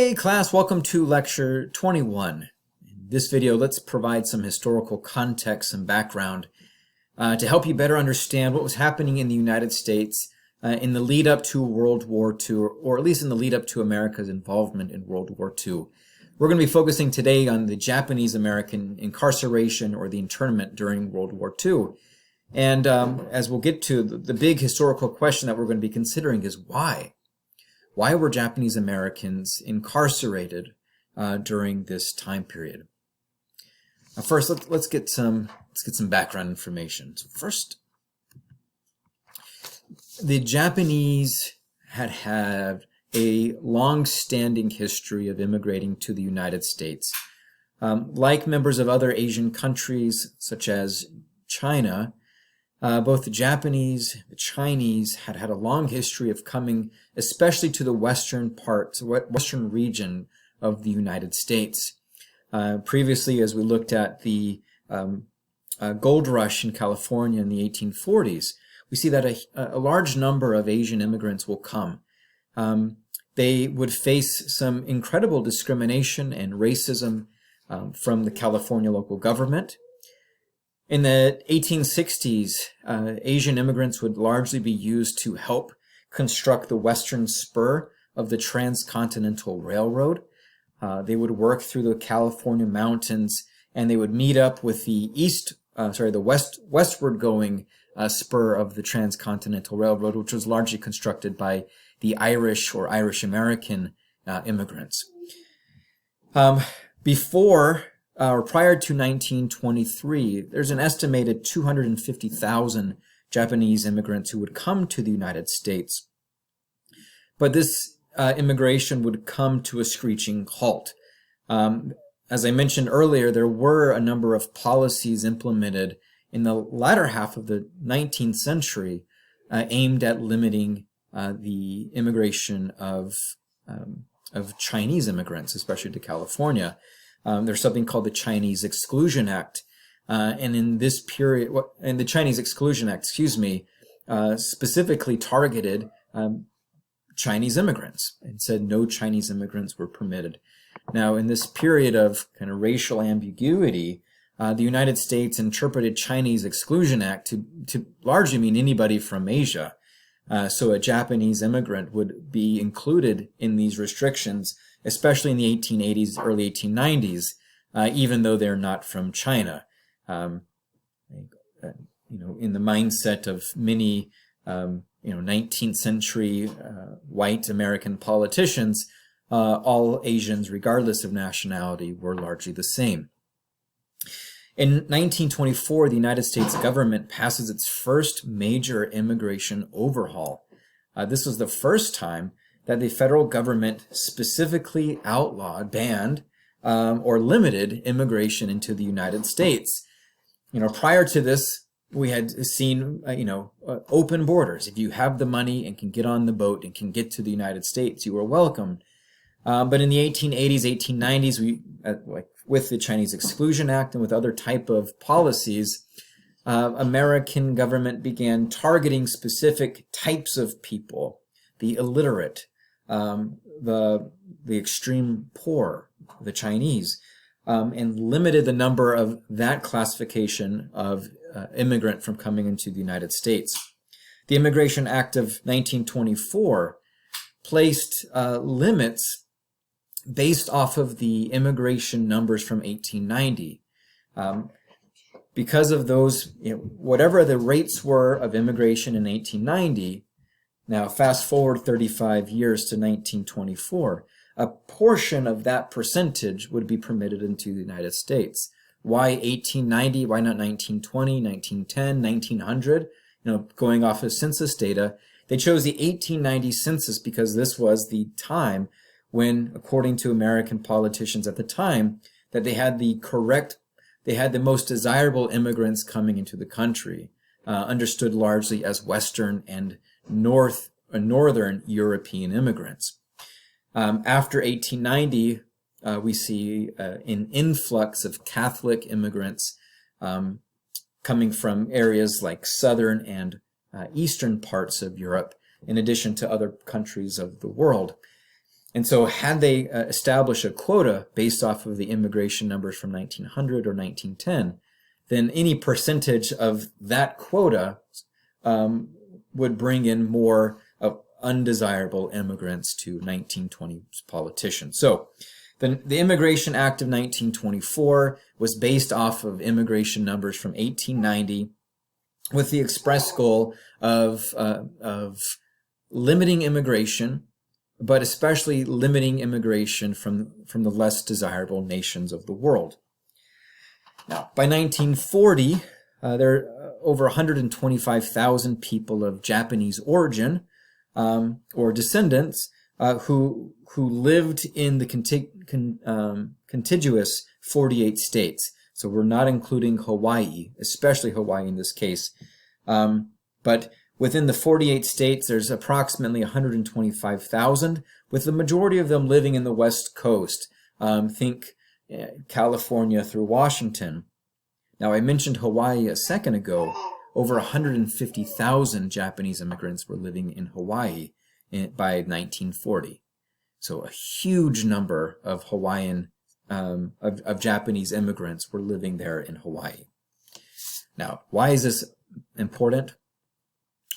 Hey class, welcome to lecture 21. In this video, let's provide some historical context and background to help you better understand what was happening in the United States in the lead up to World War II, or at least in the lead up to America's involvement in World War II. We're going to be focusing today on the Japanese-American incarceration or the internment during World War II. And as we'll get to, the big historical question that we're going to be considering is why? Why were Japanese Americans incarcerated during this time period? Now first, let's get some background information. So first, the Japanese had a long-standing history of immigrating to the United States. Like members of other Asian countries, such as China, both the Japanese and the Chinese had a long history of coming, especially to the western region of the United States. Previously, as we looked at the gold rush in California in the 1840s, we see that a large number of Asian immigrants will come. They would face some incredible discrimination and racism from the California local government. In the 1860s, Asian immigrants would largely be used to help construct the western spur of the Transcontinental Railroad. They would work through the California mountains, and they would meet up with the westward going spur of the Transcontinental Railroad, which was largely constructed by the Irish or Irish American immigrants. Prior to 1923, there's an estimated 250,000 Japanese immigrants who would come to the United States. But this immigration would come to a screeching halt. As I mentioned earlier, there were a number of policies implemented in the latter half of the 19th century aimed at limiting the immigration of Chinese immigrants, especially to California. There's something called the Chinese Exclusion Act. And in this period, the Chinese Exclusion Act, specifically targeted Chinese immigrants and said no Chinese immigrants were permitted. Now, in this period of kind of racial ambiguity, the United States interpreted Chinese Exclusion Act to largely mean anybody from Asia. So a Japanese immigrant would be included in these restrictions, especially in the 1880s, early 1890s, even though they're not from China. In the mindset of many, 19th century white American politicians, all Asians, regardless of nationality, were largely the same. In 1924, the United States government passes its first major immigration overhaul. This was the first time that the federal government specifically banned, or limited immigration into the United States. Prior to this, we had seen, open borders. If you have the money and can get on the boat and can get to the United States, you were welcome. But in the 1880s, 1890s, with the Chinese Exclusion Act and with other type of policies, American government began targeting specific types of people, the illiterate, the extreme poor, the Chinese, and limited the number of that classification of immigrant from coming into the United States. The Immigration Act of 1924 placed limits based off of the immigration numbers from 1890. Because of those, whatever the rates were of immigration in 1890, now fast forward 35 years to 1924, a portion of that percentage would be permitted into the United States. Why 1890? Why not 1920, 1910, 1900? Going off of census data, they chose the 1890 census because this was the time when, according to American politicians at the time, that they had the most desirable immigrants coming into the country, understood largely as Western and Northern European immigrants. After 1890, we see an influx of Catholic immigrants coming from areas like southern and eastern parts of Europe, in addition to other countries of the world. And so had they established a quota based off of the immigration numbers from 1900 or 1910, then any percentage of that quota would bring in more of undesirable immigrants to 1920s politicians. So the Immigration Act of 1924 was based off of immigration numbers from 1890 with the express goal of limiting immigration, but especially limiting immigration from the less desirable nations of the world. Now, by 1940, there are over 125,000 people of Japanese origin or descendants who lived in the contiguous 48 states. So we're not including Hawaii, especially Hawaii in this case. But within the 48 states, there's approximately 125,000, with the majority of them living in the West Coast. Think California through Washington. Now, I mentioned Hawaii a second ago. Over 150,000 Japanese immigrants were living in Hawaii by 1940. So a huge number of Hawaiian, of Japanese immigrants were living there in Hawaii. Now, why is this important?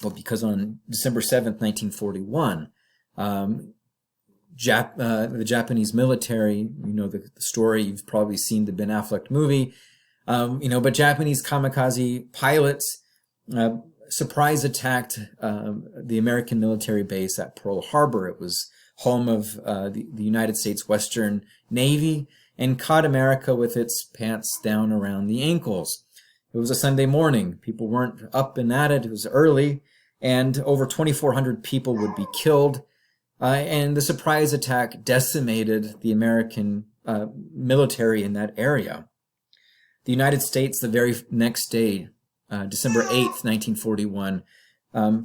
Well, because on December 7th, 1941, the Japanese military, you know the story, you've probably seen the Ben Affleck movie, but Japanese kamikaze pilots surprise attacked the American military base at Pearl Harbor. It was home of the United States Western Navy and caught America with its pants down around the ankles. It was a Sunday morning. People weren't up and at it. It was early, and over 2,400 people would be killed. And the surprise attack decimated the American military in that area. The United States, the very next day, December 8th, 1941,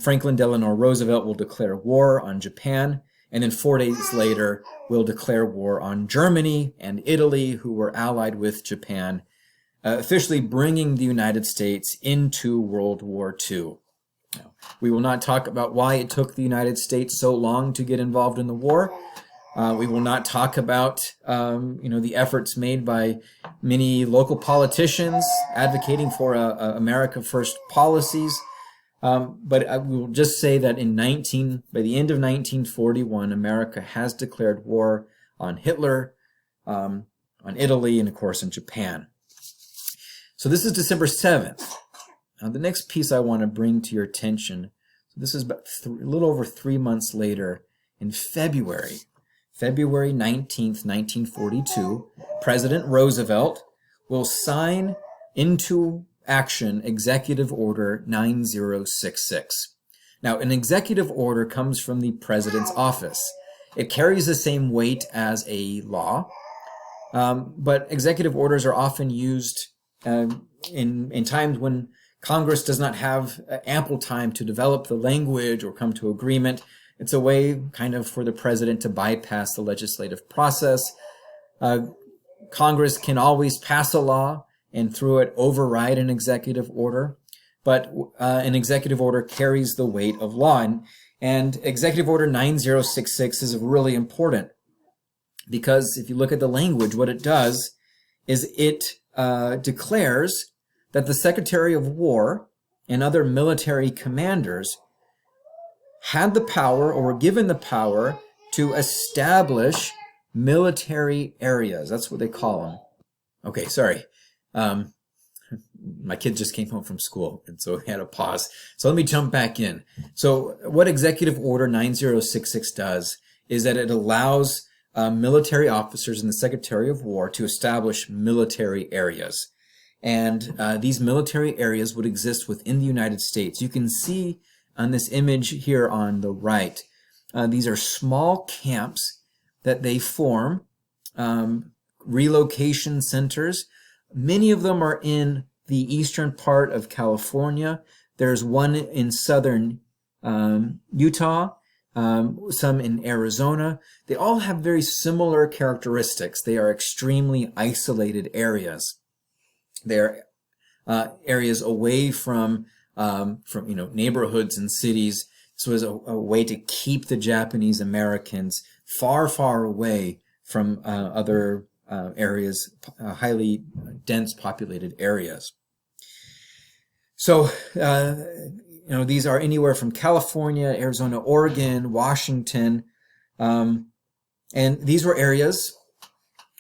Franklin Delano Roosevelt will declare war on Japan, and then 4 days later will declare war on Germany and Italy, who were allied with Japan, officially bringing the United States into World War II. Now, we will not talk about why it took the United States so long to get involved in the war. We will not talk about, the efforts made by many local politicians advocating for America First policies. But I will just say that by the end of 1941, America has declared war on Hitler, on Italy, and of course on Japan. So this is December 7th. Now the next piece I want to bring to your attention, so this is about a little over 3 months later, in February 19th, 1942, President Roosevelt will sign into action Executive Order 9066. Now, an executive order comes from the president's office. It carries the same weight as a law, but executive orders are often used in times when Congress does not have ample time to develop the language or come to agreement. It's a way kind of for the president to bypass the legislative process. Congress can always pass a law and through it override an executive order, but an executive order carries the weight of law. And Executive Order 9066 is really important because if you look at the language, what it does is it declares that the Secretary of War and other military commanders had the power or were given the power to establish military areas. That's what they call them. Okay, sorry. My kid just came home from school, and so we had a pause. So let me jump back in. So what Executive Order 9066 does is that it allows military officers and the Secretary of War to establish military areas. And these military areas would exist within the United States. You can see on this image here on the right, these are small camps that they form, relocation centers. Many of them are in the eastern part of California. There's one in southern Utah, some in Arizona. They all have very similar characteristics. They are extremely isolated areas. They're areas away from neighborhoods and cities. So as a way to keep the Japanese Americans far, far away from other areas, highly dense populated areas. So, these are anywhere from California, Arizona, Oregon, Washington, and these were areas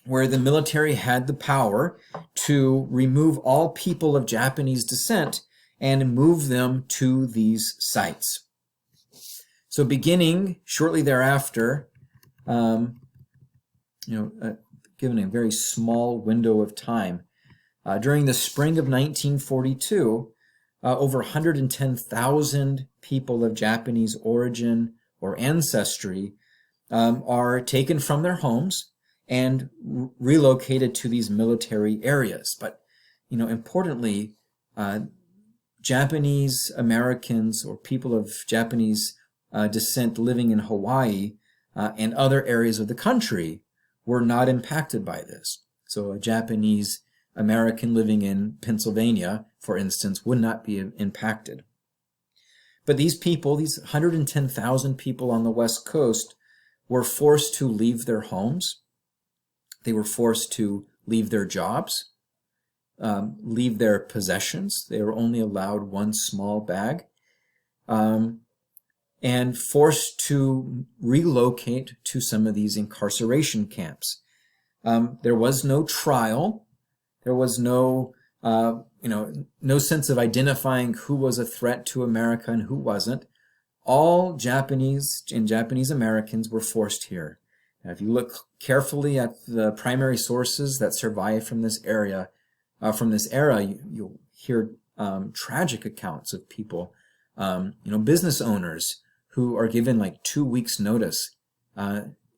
where the military had the power to remove all people of Japanese descent and move them to these sites. So beginning shortly thereafter, given a very small window of time, during the spring of 1942, over 110,000 people of Japanese origin or ancestry are taken from their homes and relocated to these military areas. But, importantly, Japanese Americans or people of Japanese descent living in Hawaii and other areas of the country were not impacted by this. So a Japanese American living in Pennsylvania, for instance, would not be impacted. But these people, these 110,000 people on the West Coast, were forced to leave their homes. They were forced to leave their jobs, leave their possessions. They were only allowed one small bag, and forced to relocate to some of these incarceration camps. There was no trial. There was no sense of identifying who was a threat to America and who wasn't. All Japanese and Japanese Americans were forced here. Now, if you look carefully at the primary sources that survive from this era, you'll hear tragic accounts of people, business owners who are given like 2 weeks' notice,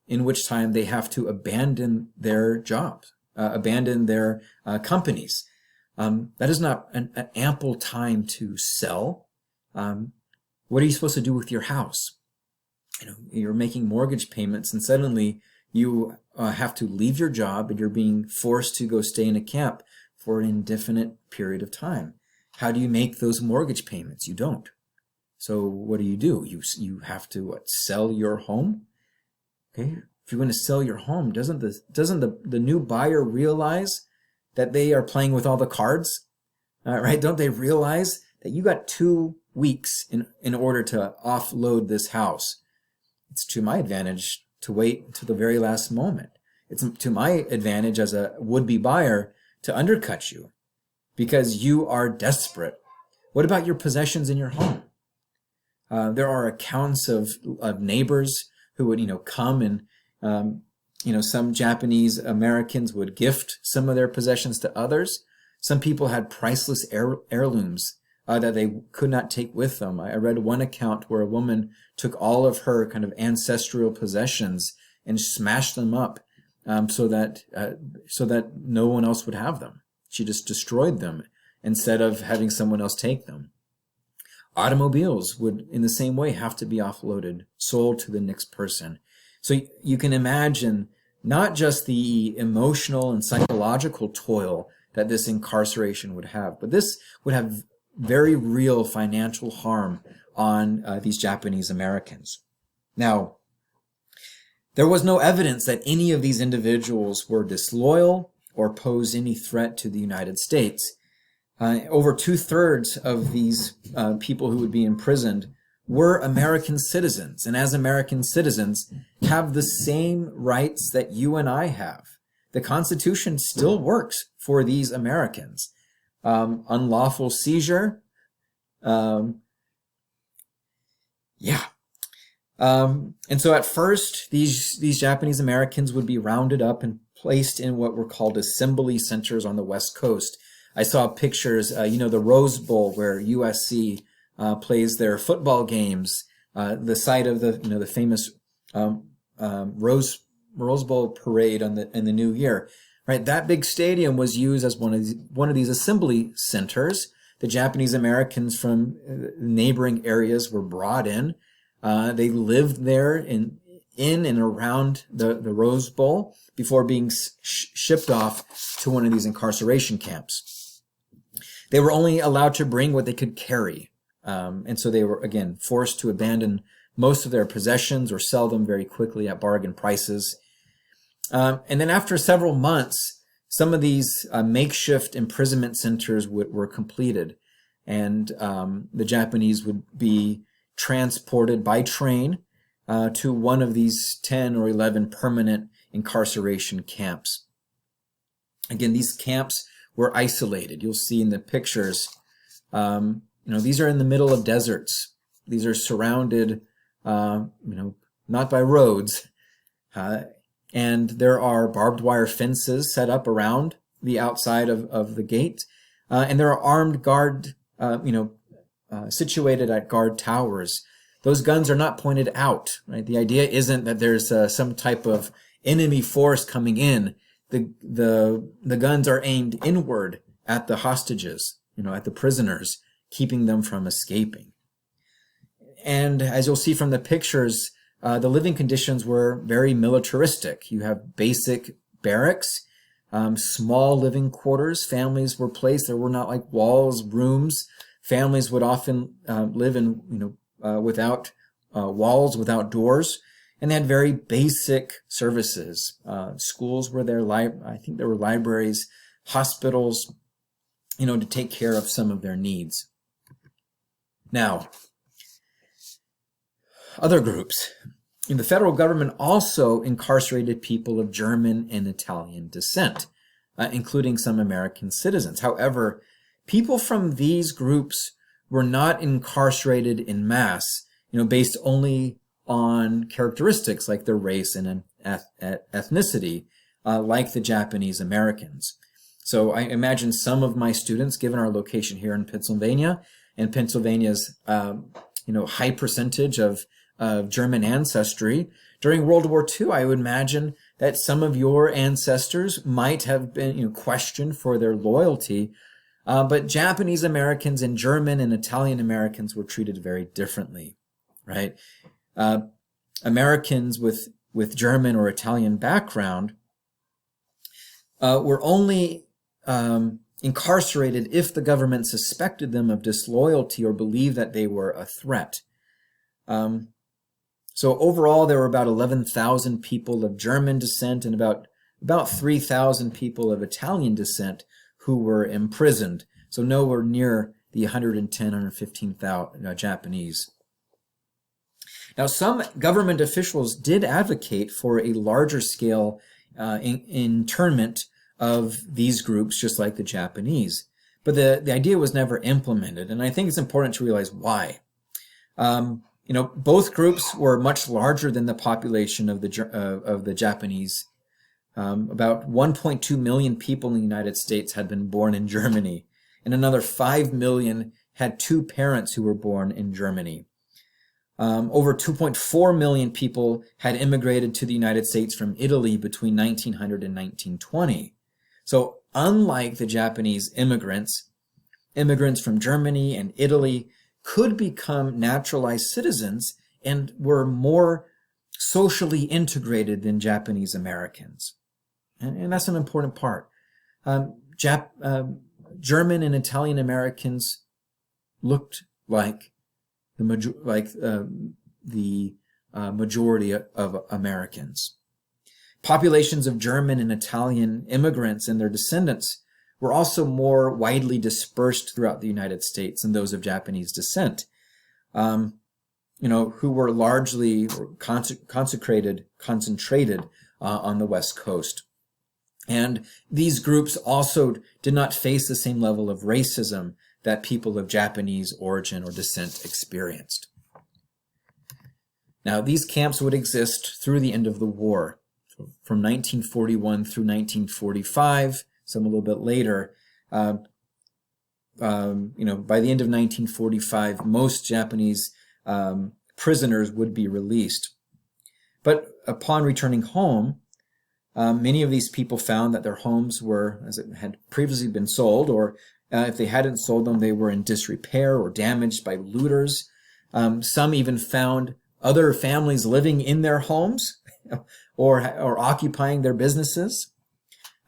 in which time they have to abandon their jobs, abandon their companies. That is not an ample time to sell. What are you supposed to do with your house? You're making mortgage payments, and suddenly you have to leave your job, and you're being forced to go stay in a camp for an indefinite period of time. How do you make those mortgage payments? You don't. So what do? You have to sell your home. Okay, if you're going to sell your home, doesn't the new buyer realize that they are playing with all the cards? Right? Don't they realize that you got 2 weeks in order to offload this house? It's to my advantage to wait until the very last moment. It's to my advantage as a would-be buyer to undercut you because you are desperate. What about your possessions in your home? There are accounts of neighbors who would, come and, some Japanese Americans would gift some of their possessions to others. Some people had priceless heirlooms that they could not take with them. I read one account where a woman took all of her kind of ancestral possessions and smashed them up so that no one else would have them. She just destroyed them instead of having someone else take them. Automobiles would, in the same way, have to be offloaded, sold to the next person. So you can imagine not just the emotional and psychological toil that this incarceration would have, but this would have very real financial harm on these Japanese Americans. Now, there was no evidence that any of these individuals were disloyal or posed any threat to the United States. Over 2/3 of these people who would be imprisoned were American citizens, and as American citizens have the same rights that you and I have. The Constitution still works for these Americans. Unlawful seizure, and so at first, these Japanese Americans would be rounded up and placed in what were called assembly centers on the West Coast. I saw pictures, the Rose Bowl where USC plays their football games, the site of the famous Rose Bowl parade in the new year. Right, that big stadium was used as one of these assembly centers. The Japanese Americans from neighboring areas were brought in. They lived there in and around the Rose Bowl before being shipped off to one of these incarceration camps. They were only allowed to bring what they could carry. And so they were, again, forced to abandon most of their possessions or sell them very quickly at bargain prices. And then after several months, some of these makeshift imprisonment centers were completed, and the Japanese would be transported by train to one of these 10 or 11 permanent incarceration camps. Again, these camps were isolated. You'll see in the pictures, these are in the middle of deserts. These are surrounded, not by roads, and there are barbed wire fences set up around the outside of the gate, and there are armed guard, situated at guard towers. Those guns are not pointed out, right? The idea isn't that there's some type of enemy force coming in. The guns are aimed inward at the hostages, at the prisoners, keeping them from escaping. And as you'll see from the pictures, the living conditions were very militaristic. You have basic barracks, small living quarters. Families were placed. There were not like walls, rooms. Families would often live in, without walls, without doors. And they had very basic services. Schools were there. I think there were libraries, hospitals, to take care of some of their needs. Now, other groups. The federal government also incarcerated people of German and Italian descent, including some American citizens. However, people from these groups were not incarcerated in mass, based only on characteristics like their race and ethnicity, like the Japanese Americans. So I imagine some of my students, given our location here in Pennsylvania, and Pennsylvania's high percentage of German ancestry, during World War II, I would imagine that some of your ancestors might have been questioned for their loyalty, but Japanese Americans and German and Italian Americans were treated very differently, right? Americans with German or Italian background were only incarcerated if the government suspected them of disloyalty or believed that they were a threat. So overall, there were about 11,000 people of German descent and about 3,000 people of Italian descent who were imprisoned. So nowhere near the 110, 115,000 Japanese. Now, some government officials did advocate for a larger scale internment of these groups, just like the Japanese. But the idea was never implemented, and I think it's important to realize why. Both groups were much larger than the population of the Japanese. About 1.2 million people in the United States had been born in Germany, and another 5 million had two parents who were born in Germany. Over 2.4 million people had immigrated to the United States from Italy between 1900 and 1920. So unlike the Japanese immigrants from Germany and Italy could become naturalized citizens and were more socially integrated than Japanese Americans. And that's an important part. German and Italian Americans looked like the majority of Americans. Populations of German and Italian immigrants and their descendants were also more widely dispersed throughout the United States than those of Japanese descent, who were largely concentrated on the West Coast. And these groups also did not face the same level of racism that people of Japanese origin or descent experienced. Now, these camps would exist through the end of the war, from 1941 through 1945, some a little bit later. By the end of 1945, most Japanese prisoners would be released. But upon returning home, many of these people found that their homes were, as it had previously been sold, or if they hadn't sold them, they were in disrepair or damaged by looters. Some even found other families living in their homes or occupying their businesses.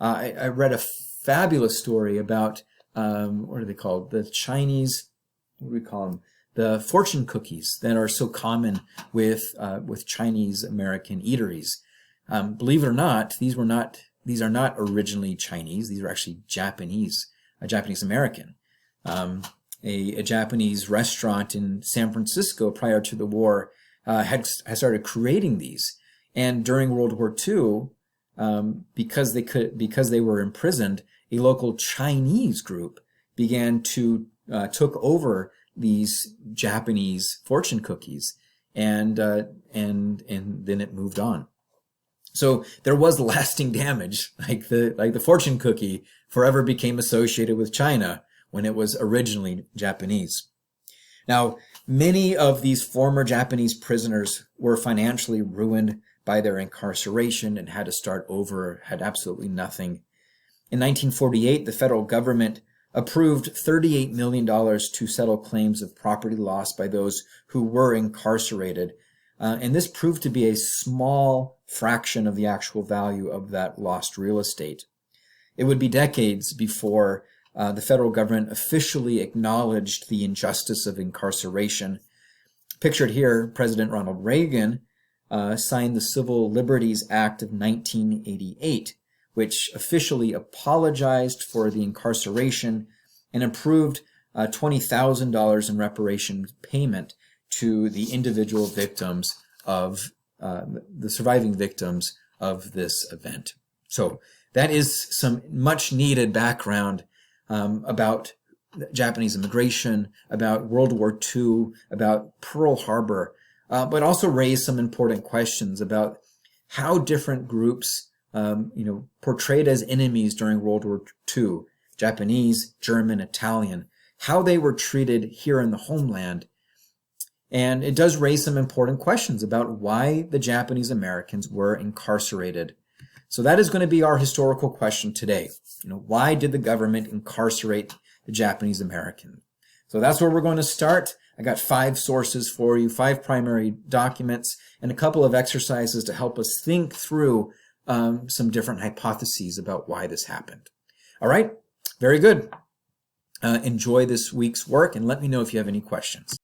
I read a fabulous story about, what are they called? The Chinese, what do we call them? the fortune cookies that are so common with Chinese American eateries. Believe it or not, these are not originally Chinese. These are actually Japanese American. A Japanese restaurant in San Francisco prior to the war had started creating these, and during World War II, because they were imprisoned, a local Chinese group began to took over these Japanese fortune cookies, and then it moved on. So there was lasting damage, like the fortune cookie forever became associated with China when it was originally Japanese. Now, many of these former Japanese prisoners were financially ruined by their incarceration and had to start over, had absolutely nothing. In 1948, the federal government approved $38 million to settle claims of property loss by those who were incarcerated. And this proved to be a small fraction of the actual value of that lost real estate. It would be decades before the federal government officially acknowledged the injustice of incarceration. Pictured here, President Ronald Reagan signed the Civil Liberties Act of 1988, which officially apologized for the incarceration and approved $20,000 in reparation payment to the individual victims of the surviving victims of this event. So that is some much needed background about Japanese immigration, about World War II, about Pearl Harbor, but also raised some important questions about how different groups, portrayed as enemies during World War II, Japanese, German, Italian, how they were treated here in the homeland. And it does raise some important questions about why the Japanese Americans were incarcerated. So that is going to be our historical question today. Why did the government incarcerate the Japanese American? So that's where we're going to start. I got 5 sources for you, 5 primary documents, and a couple of exercises to help us think through some different hypotheses about why this happened. All right, very good. Enjoy this week's work and let me know if you have any questions.